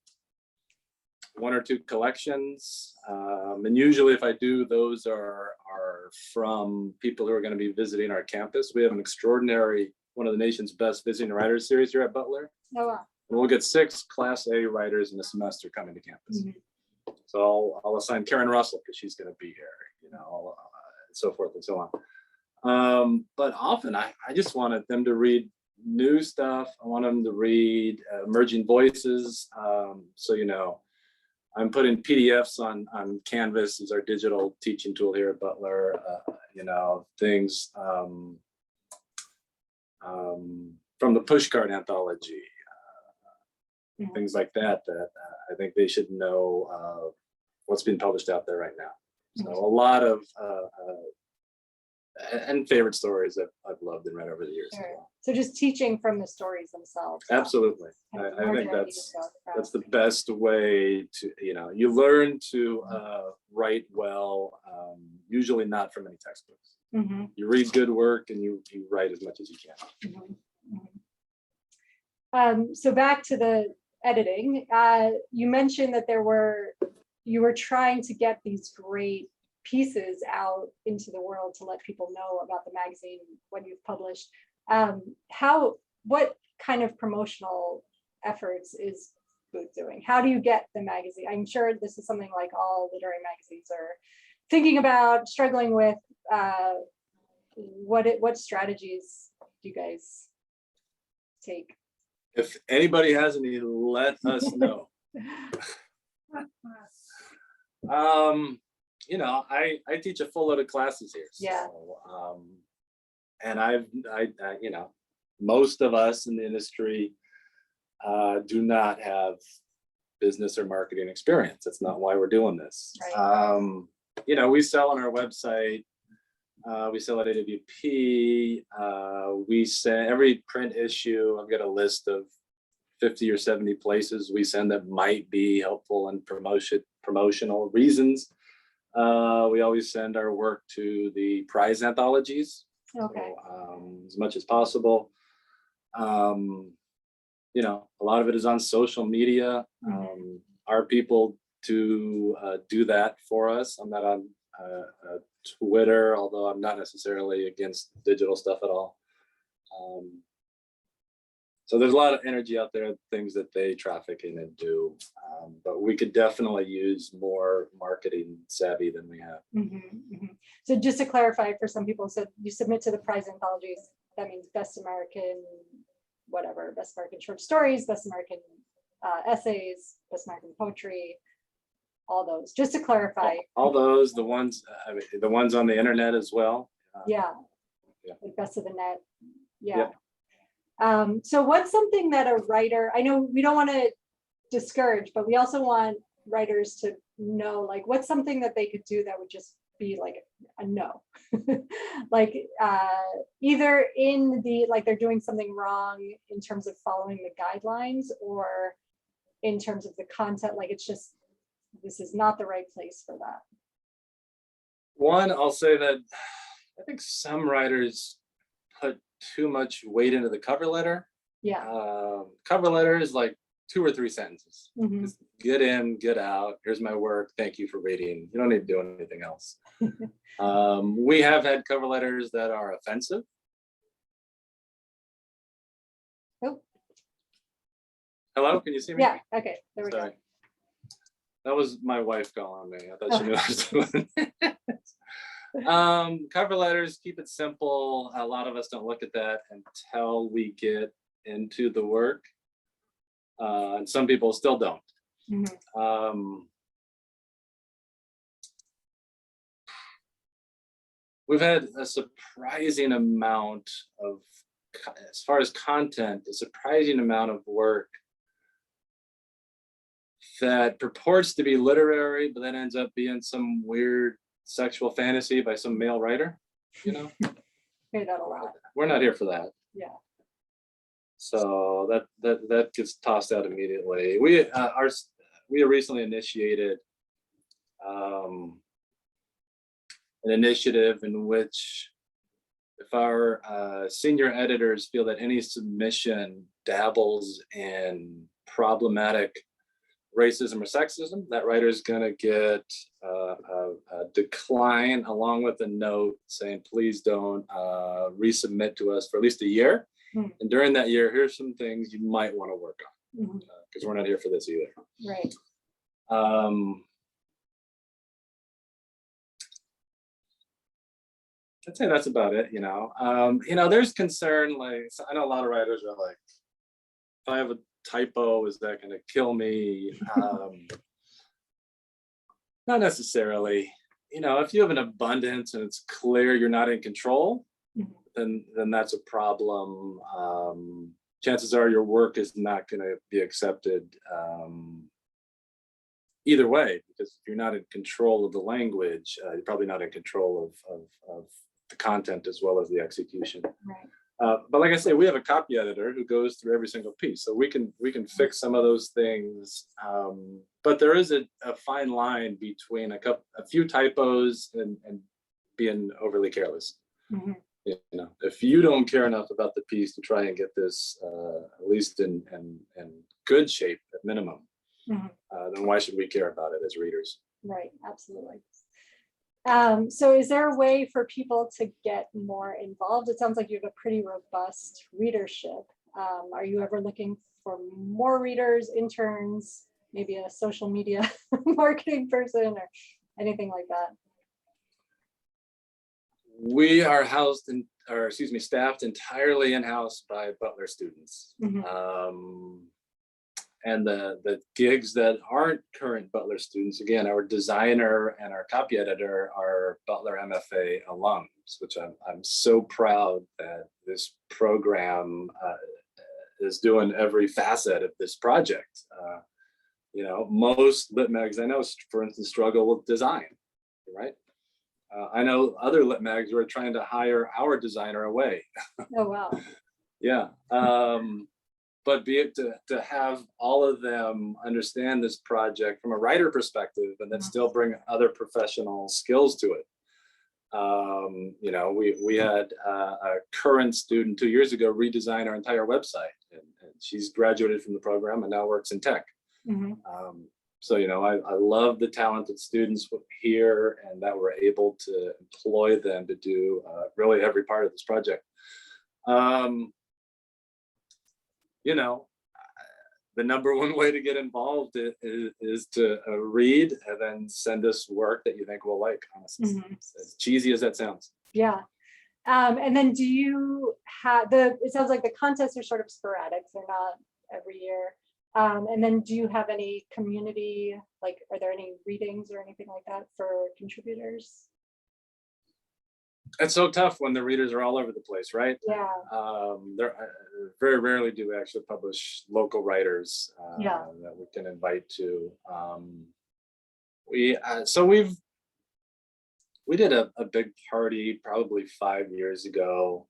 1 or 2 collections, and usually if I do, those are from people who are going to be visiting our campus. We have an extraordinary, one of the nation's best visiting writers series here at Butler.
Oh, wow.
And we'll get 6 Class A writers in a semester coming to campus. Mm-hmm. So I'll assign Karen Russell because she's going to be here, so forth and so on. But often I just wanted them to read new stuff. I want them to read emerging voices. So, you know, I'm putting PDFs on Canvas, is our digital teaching tool here at Butler. You know, things from the Pushcart anthology, things like that, that I think they should know what's being published out there right now. So a lot of and favorite stories that I've loved and read over the years.
Sure. So just teaching from the stories themselves.
Absolutely. I think that's the best way to, you know, you learn to write well, usually not from any textbooks. You read good work and you write as much as you can.
So back to the editing, you mentioned that you were trying to get these great pieces out into the world to let people know about the magazine when you've published. What kind of promotional efforts is Booth doing? How do you get the magazine? I'm sure this is something like all literary magazines are thinking about, struggling with. What strategies do you guys take?
If anybody has any, let us know. You know, I teach a full load of classes here.
Yeah.
So, and I, you know, most of us in the industry do not have business or marketing experience. That's not why we're doing this.
Right.
You know, we sell on our website. We sell at AWP. We send every print issue. I've got a list of 50 or 70 places we send that might be helpful in promotional reasons. We always send our work to the prize anthologies.
Okay.
So, as much as possible. You know, a lot of it is on social media. Our people do that for us. I'm not on Twitter, although I'm not necessarily against digital stuff at all. So there's a lot of energy out there, things that they traffic in and do, but we could definitely use more marketing savvy than we have.
So just to clarify for some people, so you submit to the prize anthologies, that means Best American, whatever, Best American Short Stories, Best American Essays, Best American Poetry, all those, just to clarify.
All those, the ones, I mean, the ones on the internet as well.
Yeah.
Yeah.
Like Best of the Net. Yeah. So what's something that a writer, I know we don't want to discourage, but we also want writers to know, like, what's something that they could do that would just be like a no. Like either in the, like they're doing something wrong in terms of following the guidelines, or in terms of the content, like it's just, this is not the right place for that.
One, I'll say that I think some writers put too much weight into the cover letter.
Yeah.
Cover letter is like 2 or 3 sentences.
Mhm.
Just get in, get out. Here's my work. Thank you for reading. You don't need to do anything else. We have had cover letters that are offensive.
Oh.
Hello, can you see me?
Yeah. Okay. There we
Sorry.
go.
That was my wife calling me. I thought she knew what I was doing. Cover letters, keep it simple. A lot of us don't look at that until we get into the work. And some people still don't. We've had a surprising amount of, as far as content, a surprising amount of work that purports to be literary, but then ends up being some weird sexual fantasy by some male writer, you know?
Hear that a lot.
We're not here for that.
Yeah.
So that gets tossed out immediately. We recently initiated an initiative in which, if our senior editors feel that any submission dabbles in problematic racism or sexism, that writer is going to get a decline, along with a note saying, please don't resubmit to us for at least a year. And during that year, here's some things you might want to work on, because we're not here for this either.
Right.
I'd say that's about it, there's concern, like, so I know a lot of writers are like, if I have a typo, is that going to kill me? Not necessarily. If you have an abundance and it's clear you're not in control, then that's a problem. Chances are your work is not going to be accepted either way, because if you're not in control of the language, you're probably not in control of the content as well as the execution.
Right.
But like I say, we have a copy editor who goes through every single piece, so we can fix some of those things. But there is a fine line between a few typos and being overly careless. If you don't care enough about the piece to try and get this at least in good shape at minimum, then why should we care about it as readers?
Right, absolutely. So is there a way for people to get more involved? It sounds like you have a pretty robust readership. Are you ever looking for more readers, interns, maybe a social media marketing person or anything like that?
We are staffed entirely in-house by Butler students. And the gigs that aren't current Butler students, again, our designer and our copy editor are Butler MFA alums, which I'm so proud that this program is doing every facet of this project. Most lit mags I know, for instance, struggle with design, right? I know other lit mags who are trying to hire our designer away.
Oh, wow.
Yeah. But be it to have all of them understand this project from a writer perspective and then still bring other professional skills to it. We had a current student 2 years ago redesign our entire website, and she's graduated from the program and now works in tech. So, I love the talented students here and that we're able to employ them to do really every part of this project. The number one way to get involved is to read and then send us work that you think we'll like, honestly. As cheesy as that sounds.
Yeah. And then do you have it sounds like the contests are sort of sporadic, they're not every year. And then do you have any community, like, are there any readings or anything like that for contributors?
It's so tough when the readers are all over the place, right?
Yeah.
Very rarely do we actually publish local writers
Yeah.
that we can invite to. We did a big party probably 5 years ago.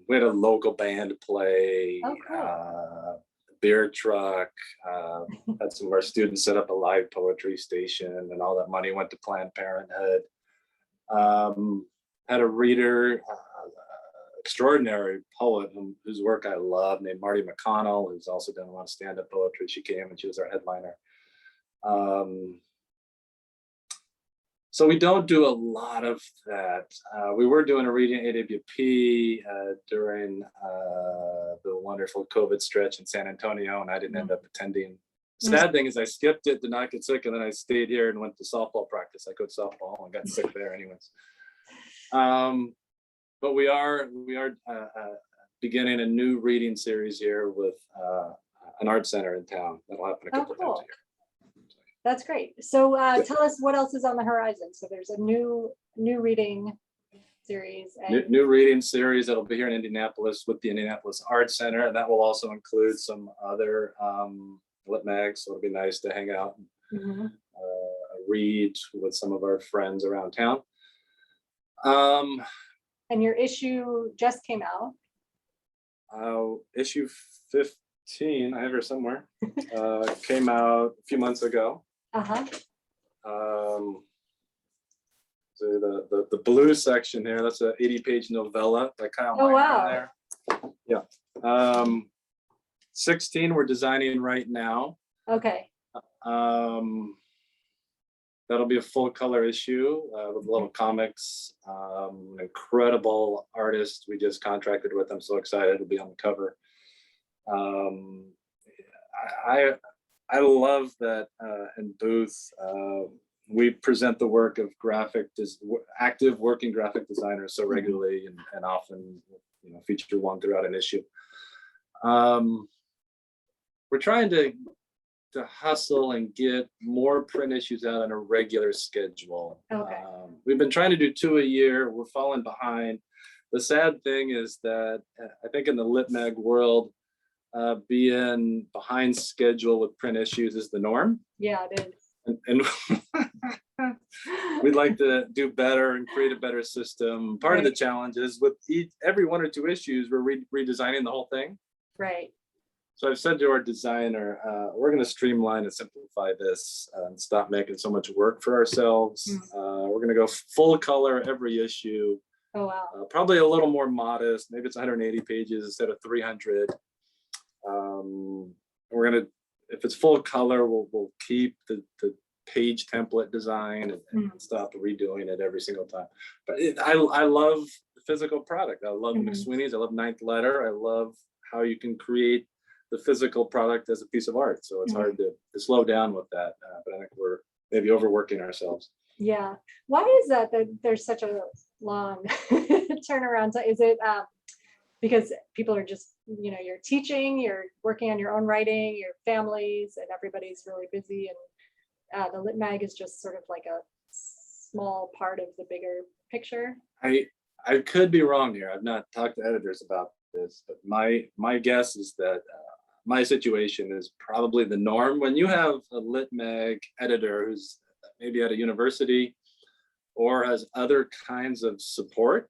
We had a local band play,
Oh, cool.
beer truck, had some of our students set up a live poetry station, and all that money went to Planned Parenthood. Had a reader, extraordinary poet whose work I love, named Marty McConnell, who's also done a lot of stand-up poetry. She came and she was our headliner. So we don't do a lot of that. We were doing a reading at AWP during the wonderful COVID stretch in San Antonio, and I didn't end up attending. Sad thing is I skipped it, did not get sick, and then I stayed here and went to softball practice. I coached softball and got sick there anyways. But we are beginning a new reading series here with an art center in town. That'll happen a couple times a year.
That's great. So tell us what else is on the horizon. So there's a new reading series. And
new reading series that'll be here in Indianapolis with the Indianapolis Art Center, and that will also include some other lit mags. So it'll be nice to hang out and read with some of our friends around town.
And your issue just came out.
Issue 15, I have her somewhere. Came out a few months ago. The blue section here, that's an 80-page novella by Kyle
Oh,
Meyer
wow.
there. Yeah. 16 we're designing right now.
Okay.
That'll be a full color issue with little comics. An incredible artist we just contracted with. I'm so excited to be on the cover. I love that in Booth, we present the work of active working graphic designers so regularly and often, feature one throughout an issue. We're trying to hustle and get more print issues out on a regular schedule.
Okay.
We've been trying to do 2 a year. We're falling behind. The sad thing is that I think in the lit mag world, being behind schedule with print issues is the norm.
Yeah, it is.
And we'd like to do better and create a better system. Part of the challenge is with every 1 or 2 issues, we're redesigning the whole thing.
Right.
So I've said to our designer, we're going to streamline and simplify this and stop making so much work for ourselves. We're going to go full color every issue.
Oh, wow.
Probably a little more modest. Maybe it's 180 pages instead of 300. We're going to, if it's full color, we'll keep the page template design and stop redoing it every single time. But I love the physical product. I love McSweeney's. I love Ninth Letter. I love how you can create the physical product as a piece of art. So it's hard to slow down with that. But I think we're maybe overworking ourselves.
Yeah. Why is that there's such a long turnaround? Is it because people are just, you're teaching, you're working on your own writing, your families, and everybody's really busy, and the lit mag is just sort of like a small part of the bigger picture?
I could be wrong here. I've not talked to editors about this, but my guess is that my situation is probably the norm. When you have a lit mag editor who's maybe at a university or has other kinds of support,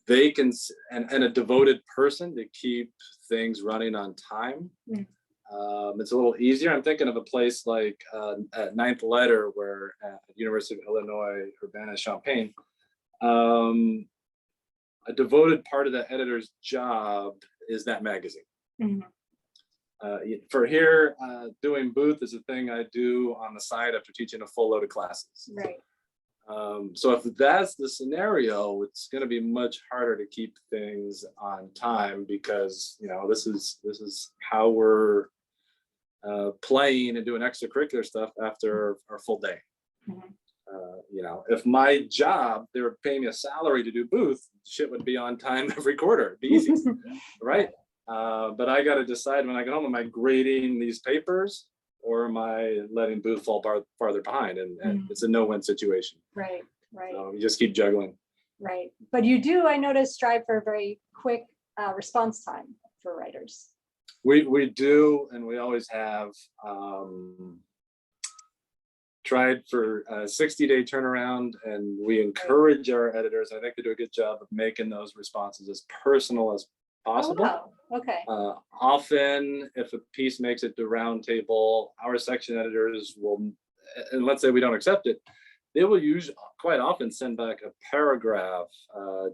they can, and a devoted person to keep things running on time. It's a little easier. I'm thinking of a place like at Ninth Letter, where at University of Illinois Urbana-Champaign, a devoted part of the editor's job is that magazine. For here, doing booth is a thing I do on the side after teaching a full load of classes.
Right.
So if that's the scenario, it's going to be much harder to keep things on time, because this is how we're playing and doing extracurricular stuff after our full day. If my job, they were paying me a salary to do booth, shit would be on time every quarter. It'd be easy, right? But I got to decide when I get home, am I grading these papers or am I letting booth fall farther behind? And it's a no-win situation.
Right.
So you just keep juggling.
Right. But you do, I noticed, strive for a very quick response time for writers.
We do, and we always have. Tried for a 60-day turnaround, and we encourage our editors, I think, to do a good job of making those responses as personal as possible.
Oh, wow. Okay.
Often, if a piece makes it to roundtable, our section editors will, and let's say we don't accept it, they will quite often send back a paragraph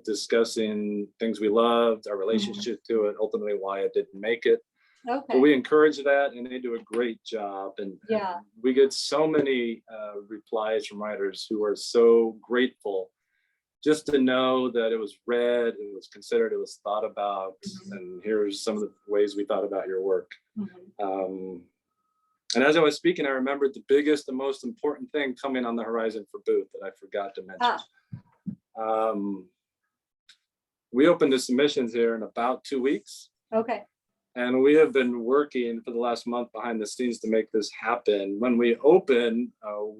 discussing things we loved, our relationship to it, ultimately why it didn't make it.
Okay.
But we encourage that, and they do a great job. And we get so many replies from writers who are so grateful just to know that it was read, it was considered, it was thought about, and here's some of the ways we thought about your work. And as I was speaking, I remembered the biggest and most important thing coming on the horizon for booth that I forgot to mention. We opened the submissions here in about 2 weeks.
Okay.
And we have been working for the last month behind the scenes to make this happen. When we open,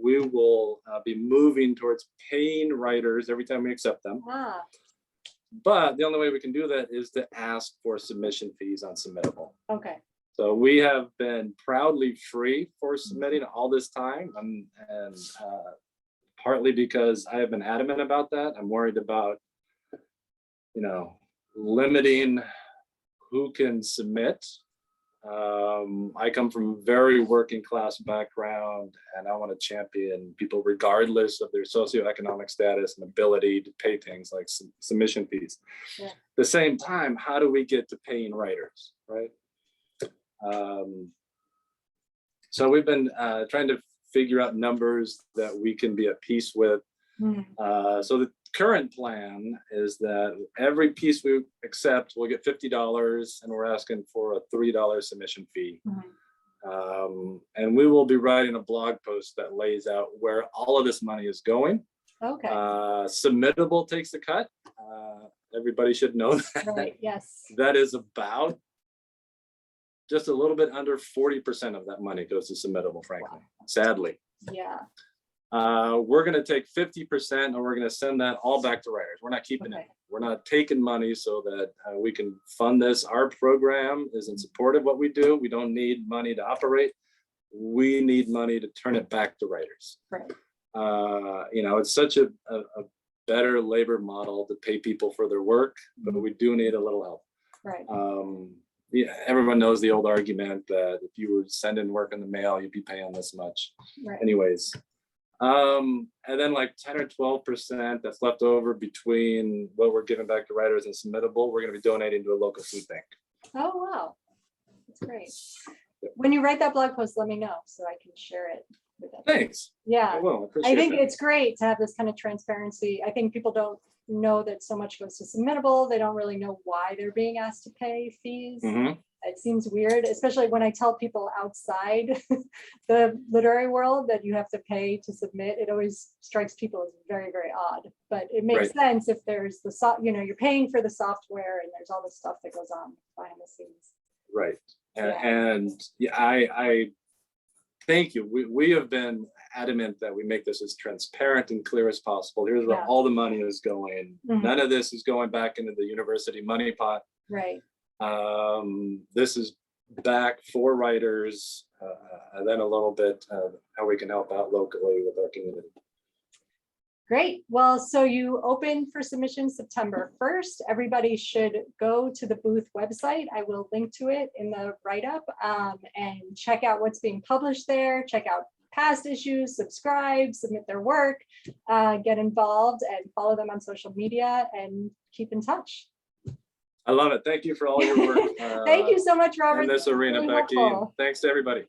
we will be moving towards paying writers every time we accept them. But the only way we can do that is to ask for submission fees on Submittable.
Okay.
So we have been proudly free for submitting all this time, and partly because I have been adamant about that. I'm worried about, limiting who can submit. I come from a very working class background, and I want to champion people regardless of their socioeconomic status and ability to pay things like submission fees. At the same time, how do we get to paying writers, right? So we've been trying to figure out numbers that we can be at peace with. So the current plan is that every piece we accept, we'll get $50, and we're asking for a $3 submission fee. And we will be writing a blog post that lays out where all of this money is going.
Okay.
Submittable takes the cut. Everybody should know that.
Right. Yes.
That is about just a little bit under 40% of that money goes to submittable, frankly, sadly.
Yeah.
We're going to take 50% and we're going to send that all back to writers. We're not keeping it. We're not taking money so that we can fund this. Our program is in support of what we do. We don't need money to operate. We need money to turn it back to writers.
Right.
It's such a better labor model to pay people for their work, but we do need a little help.
Right.
Everyone knows the old argument that if you were sending work in the mail, you'd be paying this much.
Right.
Anyways, and then like 10 or 12% that's left over between what we're giving back to writers and submittable, we're going to be donating to a local food bank.
Oh, wow. That's great. When you write that blog post, let me know so I can share it with them.
Thanks.
Yeah.
I will.
I think
that.
it's great to have this kind of transparency. I think people don't know that so much goes to submittable. They don't really know why they're being asked to pay fees.
Mm-hmm.
It seems weird, especially when I tell people outside the literary world that you have to pay to submit. It always strikes people as very, very odd. But it makes sense if there's you're paying for the software and there's all this stuff that goes on behind the scenes.
Right. I thank you. We have been adamant that we make this as transparent and clear as possible. Here's where all the money is going.
Mm-hmm.
None of this is going back into the university money pot.
Right.
This is back for writers, and then a little bit how we can help out locally with our community.
Great. Well, so you open for submission September 1st. Everybody should go to the booth website. I will link to it in the write-up, and check out what's being published there. Check out past issues, subscribe, submit their work, get involved, and follow them on social media and keep in touch.
I love it. Thank you for all your work.
Thank you so much, Robert.
In this arena,
really
Becky.
helpful.
Thanks to everybody.